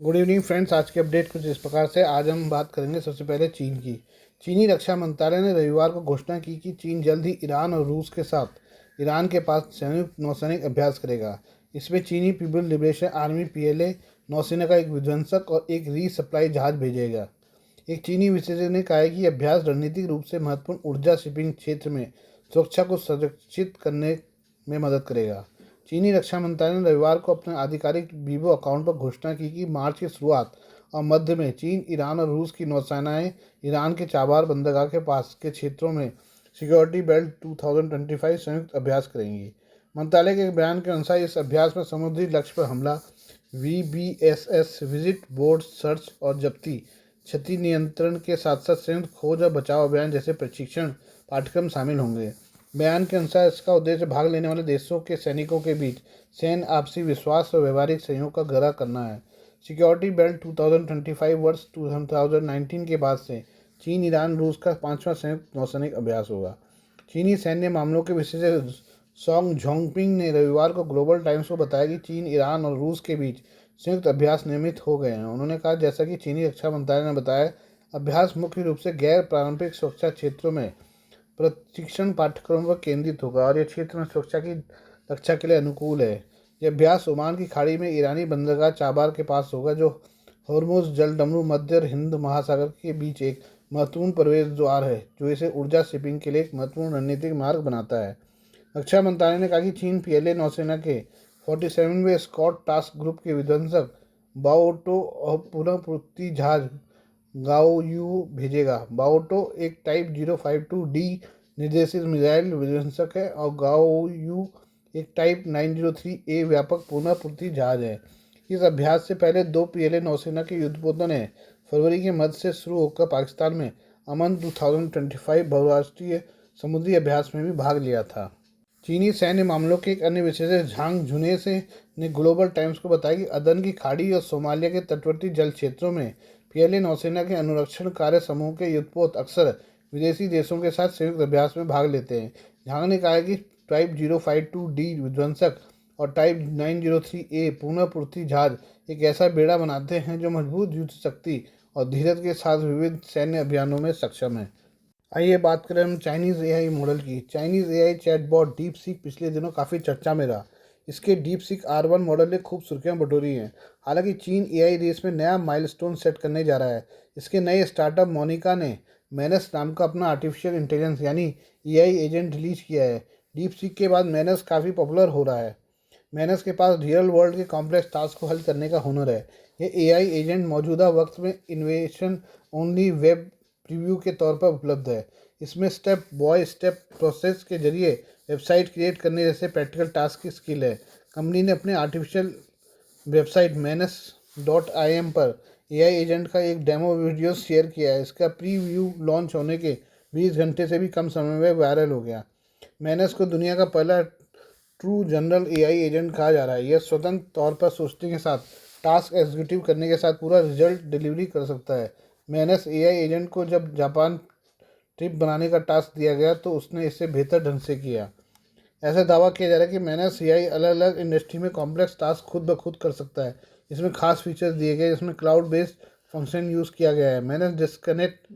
Good evening friends. आज के update कुछ इस प्रकार से। आज हम बात करेंगे सबसे पहले चीन की। चीनी रक्षा मंत्रालय ने रविवार को घोषणा की कि चीन जल्द ही ईरान और रूस के साथ ईरान के पास संयुक्त नौसैनिक अभ्यास करेगा। इसमें चीनी पीपल लिबरेशन आर्मी पीएलए नौसेना का एक विध्वंसक और एक रीसप्लाई जहाज भेजेगा। एक चीनी विशेषज्ञ ने कहा है कि यह अभ्यास रणनीतिक रूप से महत्वपूर्ण ऊर्जा शिपिंग क्षेत्र में सुरक्षा को सुरक्षित करने में मदद करेगा। चीनी रक्षा मंत्रालय ने रविवार को अपने आधिकारिक वीबो अकाउंट पर घोषणा की कि मार्च की शुरुआत और मध्य में चीन, ईरान और रूस की नौसेनाएं ईरान के चाबार बंदरगाह के पास के क्षेत्रों में सिक्योरिटी बेल्ट 2025 संयुक्त अभ्यास करेंगी। मंत्रालय के एक बयान के अनुसार इस अभ्यास में समुद्री लक्ष्य पर हमला, वीबीएसएस विजिट, बोर्ड सर्च और जब्ती, क्षति नियंत्रण के साथ साथ संयुक्त खोज और बचाव अभियान जैसे प्रशिक्षण पाठ्यक्रम शामिल होंगे। बयान के अनुसार इसका उद्देश्य भाग लेने वाले देशों के सैनिकों के बीच सैन्य आपसी विश्वास और व्यवहारिक सहयोग का गहरा करना है। सिक्योरिटी बेल्ट 2025 वर्ष 2019 के बाद से चीन, ईरान, रूस का 5वां संयुक्त नौसैनिक अभ्यास होगा। चीनी सैन्य मामलों के विशेषज्ञ सोंग जोंगपिंग ने रविवार को ग्लोबल टाइम्स को बताया कि चीन, ईरान और रूस के बीच संयुक्त अभ्यास नियमित हो गए हैं। उन्होंने कहा, जैसा कि चीनी रक्षा मंत्रालय ने बताया, अभ्यास मुख्य रूप से गैर पारंपरिक सुरक्षा क्षेत्रों में प्रशिक्षण पाठ्यक्रमों पर केंद्रित होगा और यह क्षेत्र में सुरक्षा की रक्षा के लिए अनुकूल है। यह अभ्यास ओमान की खाड़ी में ईरानी बंदरगाह चाबार के पास होगा, जो हॉर्मुज जलडमरू मध्य और हिंद महासागर के बीच एक महत्वपूर्ण प्रवेश द्वार है, जो इसे ऊर्जा शिपिंग के लिए एक महत्वपूर्ण रणनीतिक मार्ग बनाता है। रक्षा मंत्रालय ने कहा कि चीन पीएलए नौसेना के 47वें स्कॉट टास्क ग्रुप के विध्वंसक बाओटो और पुनःपूर्ति जहाज गाओयू भेजेगा। बाओटो एक टाइप 052D निर्देशित मिसाइल विध्वंसक है और गाओयू एक टाइप 903A व्यापक पुनःपूर्ति जहाज है। इस अभ्यास से पहले दो पीएलए नौसेना के युद्धपोतों ने फरवरी के मध्य से शुरू होकर पाकिस्तान में अमन 2025 बहुराष्ट्रीय समुद्री अभ्यास में भी भाग लिया था। चीनी सैन्य मामलों के एक अन्य विशेषज्ञ झांग झुनेसे ने ग्लोबल टाइम्स को बताया कि अदन की खाड़ी और सोमालिया के तटवर्ती जल क्षेत्रों में पीएलए नौसेना के अनुरक्षण कार्य समूह के युद्धपोत अक्सर विदेशी देशों के साथ संयुक्त अभ्यास में भाग लेते हैं। झांग ने कहा कि टाइप 052D विध्वंसक और टाइप 903A पुनःपूर्ति जहाज एक ऐसा बेड़ा बनाते हैं जो मजबूत युद्ध शक्ति और धीरज के साथ विविध सैन्य अभियानों में सक्षम है। आइए बात करें हम चाइनीज़ एआई मॉडल की। Chinese AI chatbot deep seek पिछले दिनों काफ़ी चर्चा में रहा। इसके डीप सीक R1 मॉडल ने खूब सुर्खियां बटोरी हैं। हालांकि चीन एआई रेस में नया माइलस्टोन सेट करने जा रहा है। इसके नए स्टार्टअप मोनिका ने मैनस नाम का अपना आर्टिफिशियल इंटेलिजेंस यानी एआई एजेंट रिलीज किया है। डीप सीक के बाद मैनस काफ़ी पॉपुलर हो रहा है। मैनस के पास रियल वर्ल्ड के कॉम्प्लेक्स टास्क को हल करने का हुनर है। यह एआई एजेंट मौजूदा वक्त में इन्वेशन ओनली वेब प्रीव्यू के तौर पर उपलब्ध है। इसमें स्टेप बाय स्टेप प्रोसेस के जरिए वेबसाइट क्रिएट करने जैसे प्रैक्टिकल टास्क की स्किल है। कंपनी ने अपने आर्टिफिशियल वेबसाइट मैनस.im पर एआई एजेंट का एक डेमो वीडियो शेयर किया है। इसका प्रीव्यू लॉन्च होने के 20 घंटे से भी कम समय में वायरल हो गया। मैनस को दुनिया का पहला ट्रू जनरल एआई एजेंट कहा जा रहा है। यह स्वतंत्र तौर पर सोचने के साथ टास्क एग्जीक्यूटिव करने के साथ पूरा रिजल्ट डिलीवरी कर सकता है। मैनस एआई एजेंट को जब जापान ट्रिप बनाने का टास्क दिया गया तो उसने इसे बेहतर ढंग से किया। ऐसा दावा किया जा रहा है कि मैनस एआई अलग अलग इंडस्ट्री में कॉम्प्लेक्स टास्क खुद ब खुद कर सकता है। इसमें खास फीचर्स दिए गए, जिसमें क्लाउड बेस्ड फंक्शन यूज़ किया गया है। मैनस डिस्कनेक्ट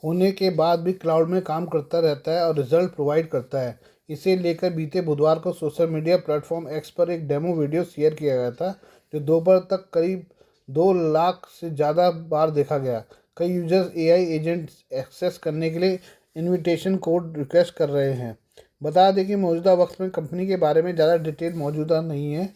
होने के बाद भी क्लाउड में काम करता रहता है और रिजल्ट प्रोवाइड करता है। इसे लेकर बीते बुधवार को सोशल मीडिया प्लेटफॉर्म एक्स पर एक डेमो वीडियो शेयर किया गया था, जो दोपहर तक करीब 2 लाख से ज़्यादा बार देखा गया। कई यूजर्स एआई एजेंट एक्सेस करने के लिए इनविटेशन कोड रिक्वेस्ट कर रहे हैं। बता दें कि मौजूदा वक्त में कंपनी के बारे में ज़्यादा डिटेल मौजूदा नहीं है,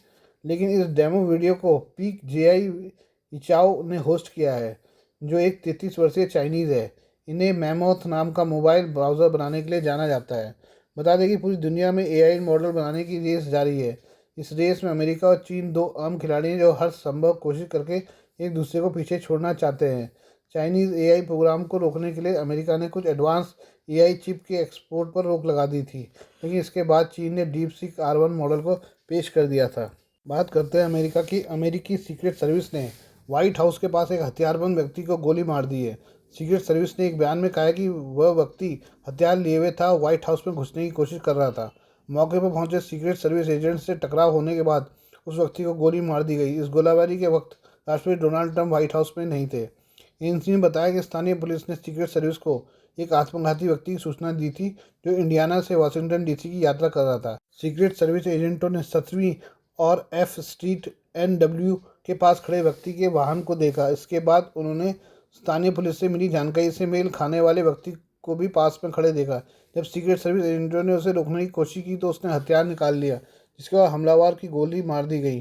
लेकिन इस डेमो वीडियो को पीक जेआई इचाओ ने होस्ट किया है, जो एक 33 वर्षीय चाइनीज़ है। इन्हें मैमोथ नाम का मोबाइल ब्राउज़र बनाने के लिए जाना जाता है। बता दें कि पूरी दुनिया में एआई मॉडल बनाने की रेस जारी है। इस रेस में अमेरिका और चीन दो अहम खिलाड़ी हैं, जो हर संभव कोशिश करके एक दूसरे को पीछे छोड़ना चाहते हैं। चाइनीज़ एआई प्रोग्राम को रोकने के लिए अमेरिका ने कुछ एडवांस एआई चिप के एक्सपोर्ट पर रोक लगा दी थी, लेकिन इसके बाद चीन ने डीप सीक R1 मॉडल को पेश कर दिया था। बात करते हैं अमेरिका की। अमेरिकी सीक्रेट सर्विस ने व्हाइट हाउस के पास एक हथियारबंद व्यक्ति को गोली मार दी है। सीक्रेट सर्विस ने एक बयान में कहा है कि वह व्यक्ति हथियार लिए हुए था और व्हाइट हाउस में घुसने की कोशिश कर रहा था। मौके पर पहुंचे सीक्रेट सर्विस एजेंट से टकराव होने के बाद उस व्यक्ति को गोली मार दी गई। इस गोलाबारी के वक्त राष्ट्रपति डोनाल्ड ट्रंप व्हाइट हाउस में नहीं थे। एजेंसी ने बताया कि स्थानीय पुलिस ने सीक्रेट सर्विस को एक आत्मघाती व्यक्ति की सूचना दी थी जो इंडियाना से वाशिंगटन डीसी की यात्रा कर रहा था। सीक्रेट सर्विस एजेंटों ने 7वीं और एफ स्ट्रीट NW के पास खड़े व्यक्ति के वाहन को देखा। इसके बाद उन्होंने स्थानीय पुलिस से मिली जानकारी से मेल खाने वाले व्यक्ति को भी पास में खड़े देखा। जब सीक्रेट सर्विस एजेंटों ने उसे रोकने की कोशिश की तो उसने हथियार निकाल लिया, जिसके बाद हमलावर की गोली मार दी गई।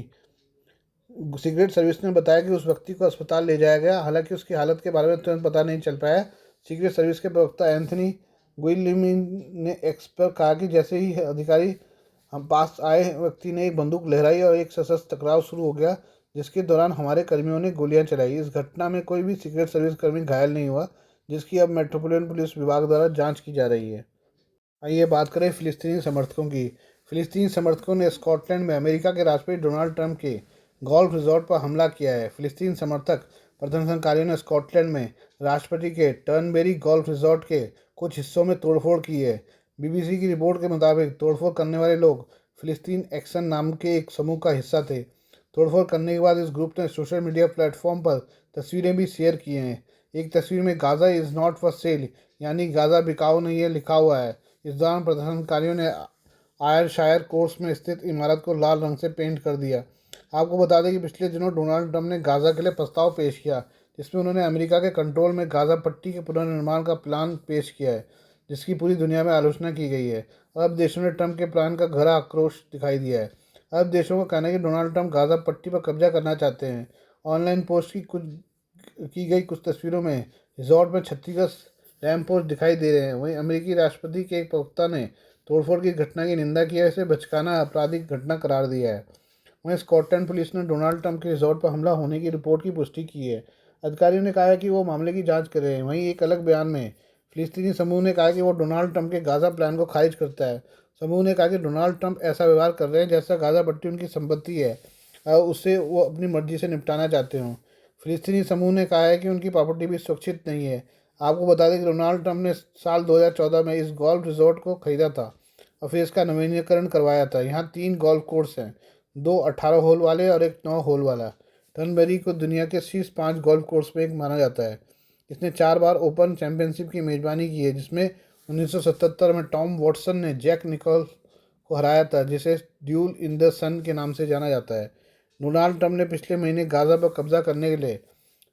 सीक्रेट सर्विस ने बताया कि उस व्यक्ति को अस्पताल ले जाया गया, हालांकि उसकी हालत के बारे में तुरंत पता नहीं चल पाया। सीक्रेट सर्विस के प्रवक्ता एंथनी गुइलिमिन ने एक्स पर कहा कि जैसे ही अधिकारी हम पास आए, व्यक्ति ने एक बंदूक लहराई और एक सशस्त्र टकराव शुरू हो गया, जिसके दौरान हमारे कर्मियों ने गोलियां चलाई। इस घटना में कोई भी सीक्रेट सर्विस कर्मी घायल नहीं हुआ, जिसकी अब मेट्रोपॉलिटन पुलिस विभाग द्वारा जांच की जा रही है। आइए बात करें फिलिस्तीनी समर्थकों की। फिलिस्तीनी समर्थकों ने स्कॉटलैंड में अमेरिका के राष्ट्रपति डोनाल्ड ट्रंप के गोल्फ रिजॉर्ट पर हमला किया है। फिलिस्तीनी समर्थक प्रदर्शनकारियों ने स्कॉटलैंड में राष्ट्रपति के टर्नबेरी गोल्फ रिजॉर्ट के कुछ हिस्सों में तोड़फोड़ की है। BBC की रिपोर्ट के मुताबिक तोड़फोड़ करने वाले लोग फिलिस्तीन एक्शन नाम के एक समूह का हिस्सा थे। तोड़फोड़ करने के बाद इस ग्रुप ने सोशल मीडिया प्लेटफॉर्म पर तस्वीरें भी शेयर की हैं। एक तस्वीर में Gaza is not for sale, यानी गाज़ा बिकाऊ नहीं है, लिखा हुआ है। इस दौरान प्रदर्शनकारियों ने आयरशायर कोर्स में स्थित इमारत को लाल रंग से पेंट कर दिया। आपको बता दें कि पिछले दिनों डोनाल्ड ट्रंप ने गाज़ा के लिए प्रस्ताव पेश किया, जिसमें उन्होंने अमेरिका के कंट्रोल में गाज़ा पट्टी के पुनर्निर्माण का प्लान पेश किया है, जिसकी पूरी दुनिया में आलोचना की गई है। अरब देशों ने ट्रंप के प्लान का गहरा आक्रोश दिखाई दिया है। अरब देशों का कहना है कि डोनाल्ड ट्रंप गाज़ा पट्टी पर कब्जा करना चाहते हैं। ऑनलाइन पोस्ट की गई कुछ तस्वीरों में रिजॉर्ट में 36 लैंप पोस्ट दिखाई दे रहे हैं। वहीं अमेरिकी राष्ट्रपति के एक प्रवक्ता ने तोड़फोड़ की घटना की निंदा की है, इसे बचकाना आपराधिक घटना करार दिया है। वहीं स्कॉटलैंड पुलिस ने डोनाल्ड ट्रंप के रिजॉर्ट पर हमला होने की रिपोर्ट की पुष्टि की है। अधिकारियों ने कहा है कि वो मामले की जांच कर रहे हैं। वहीं एक अलग बयान में फिलिस्तीनी समूह ने कहा कि वो डोनाल्ड ट्रंप के गाज़ा प्लान को खारिज करता है। समूह ने कहा कि डोनाल्ड ट्रंप ऐसा व्यवहार कर रहे हैं जैसा गाज़ा पट्टी उनकी संपत्ति है और उससे वो अपनी मर्जी से निपटाना चाहते हों। फिलिस्तीनी समूह ने कहा है कि उनकी प्रॉपर्टी भी सुरक्षित नहीं है। आपको बता दें कि डोनाल्ड ट्रंप ने साल 2014 में इस गोल्फ रिजॉर्ट को खरीदा था और फिर इसका नवीनीकरण करवाया था। यहाँ 3 गोल्फ कोर्स हैं, 2 18 होल वाले और एक 9 होल वाला। टर्नबेरी को दुनिया के शीर्ष 5 गोल्फ कोर्स में एक माना जाता है। इसने 4 बार ओपन चैंपियनशिप की मेजबानी की है, जिसमें 1977 में टॉम वॉटसन ने जैक निकोल्स को हराया था, जिसे ड्यूल इन द सन के नाम से जाना जाता है। डोनाल्ड ट्रंप ने पिछले महीने गाज़ा पर कब्जा करने के लिए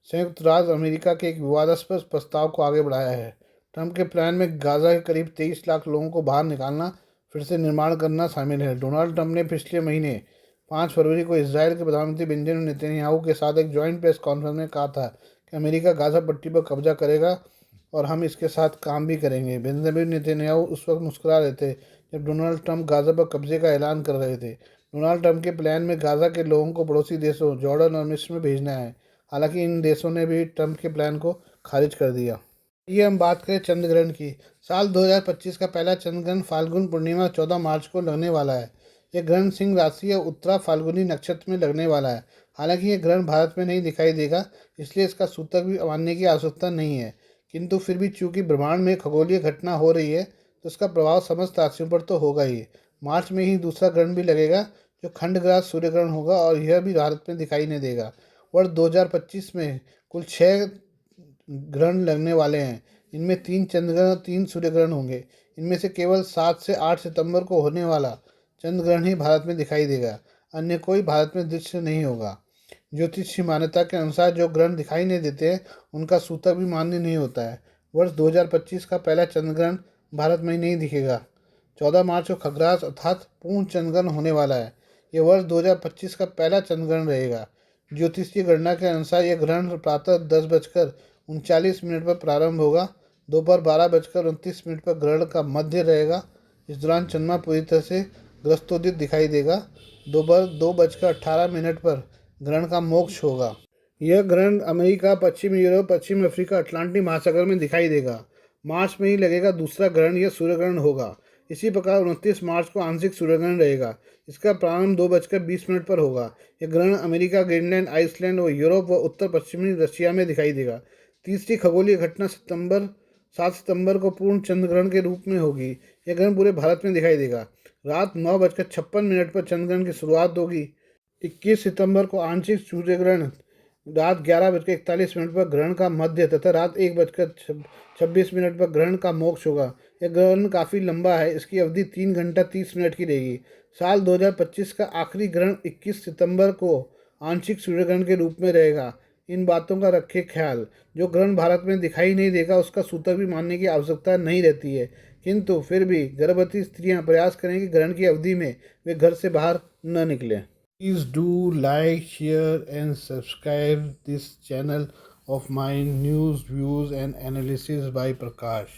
संयुक्त राज्य अमेरिका के एक विवादास्पद प्रस्ताव को आगे बढ़ाया है। ट्रंप के प्लान में गाज़ा के करीब 23 लाख लोगों को बाहर निकालना, फिर से निर्माण करना शामिल है। डोनाल्ड ट्रंप ने पिछले महीने 5 फरवरी को इजराइल के प्रधानमंत्री बेंजामिन नेतन्याहू के साथ एक जॉइंट प्रेस कॉन्फ्रेंस में कहा था कि अमेरिका गाज़ा पट्टी पर कब्जा करेगा और हम इसके साथ काम भी करेंगे। बेंजामिन नेतन्याहू उस वक्त मुस्कुरा रहे थे जब डोनाल्ड ट्रंप गाज़ा पर कब्जे का ऐलान कर रहे थे। डोनाल्ड ट्रंप के प्लान में गाज़ा के लोगों को पड़ोसी देशों जॉर्डन और मिस्र में भेजना है। हालांकि इन देशों ने भी ट्रंप के प्लान को खारिज कर दिया। ये हम बात करें चंद्र ग्रहण की। साल 2025 का पहला चंद्र ग्रहण फाल्गुन पूर्णिमा 14 मार्च को लगने वाला है। यह ग्रहण सिंह राशि या उत्तरा फाल्गुनी नक्षत्र में लगने वाला है। हालांकि यह ग्रहण भारत में नहीं दिखाई देगा, इसलिए इसका सूतक भी मानने की आवश्यकता नहीं है। किंतु फिर भी चूंकि ब्रह्मांड में खगोलीय घटना हो रही है, तो इसका प्रभाव समस्त राशियों पर तो होगा ही। मार्च में ही दूसरा ग्रहण भी लगेगा, जो खंडग्रास सूर्य ग्रहण होगा, और यह भी भारत में दिखाई नहीं देगा। वर्ष 2025 में कुल 6 ग्रहण लगने वाले हैं। इनमें 3 चंद्र ग्रहण और 3 सूर्य ग्रहण होंगे। इनमें से केवल 7 से 8 सितंबर को होने वाला चंद्र ग्रहण ही भारत में दिखाई देगा, अन्य कोई भारत में दृश्य नहीं होगा। ज्योतिषीय मान्यता के अनुसार जो ग्रहण दिखाई नहीं देते हैं, उनका सूतक भी मान्य नहीं होता है। वर्ष 2025 का पहला चंद्र ग्रहण भारत में नहीं दिखेगा। 14 मार्च को खग्रास अर्थात पूर्ण चंद्र ग्रहण होने वाला है। यह वर्ष 2025 का पहला चंद्र ग्रहण रहेगा। ज्योतिषीय गणना के अनुसार यह ग्रहण प्रातः 10:39 पर प्रारंभ होगा। दोपहर 12:29 पर ग्रहण का मध्य रहेगा। इस दौरान चंद्रमा पूरी तरह से ग्रस्तोदित दिखाई देगा। दोपहर 2:18 पर ग्रहण का मोक्ष होगा। यह ग्रहण अमेरिका, पश्चिम यूरोप, पश्चिम अफ्रीका, अटलांटिक महासागर में दिखाई देगा। मार्च में ही लगेगा दूसरा ग्रहण, यह सूर्य ग्रहण होगा। इसी प्रकार 29 मार्च को आंशिक सूर्य ग्रहण रहेगा। इसका प्रारंभ 2:20 पर होगा। यह ग्रहण अमेरिका, ग्रीनलैंड, आइसलैंड और यूरोप व उत्तर पश्चिमी रशिया में दिखाई देगा। तीसरी खगोलीय घटना 7 सितंबर को पूर्ण चंद्र ग्रहण के रूप में होगी। यह ग्रहण पूरे भारत में दिखाई देगा। रात 9:56 पर चंद्र ग्रहण की शुरुआत होगी। 21 सितंबर को आंशिक सूर्य ग्रहण रात 11:41 पर ग्रहण का मध्य तथा रात 1:26 पर ग्रहण का मोक्ष होगा। यह ग्रहण काफ़ी लंबा है, इसकी अवधि 3 घंटा 30 मिनट की रहेगी। साल 2025 का आखिरी ग्रहण 21 सितंबर को आंशिक सूर्यग्रहण के रूप में रहेगा। इन बातों का रखें ख्याल। जो ग्रहण भारत में दिखाई नहीं देगा उसका सूतक भी मानने की आवश्यकता नहीं रहती है, किंतु फिर भी गर्भवती स्त्रियां प्रयास करें कि ग्रहण की अवधि में वे घर से बाहर न निकलें। Please do like, share and subscribe this channel of my news, views and analysis by Prakash.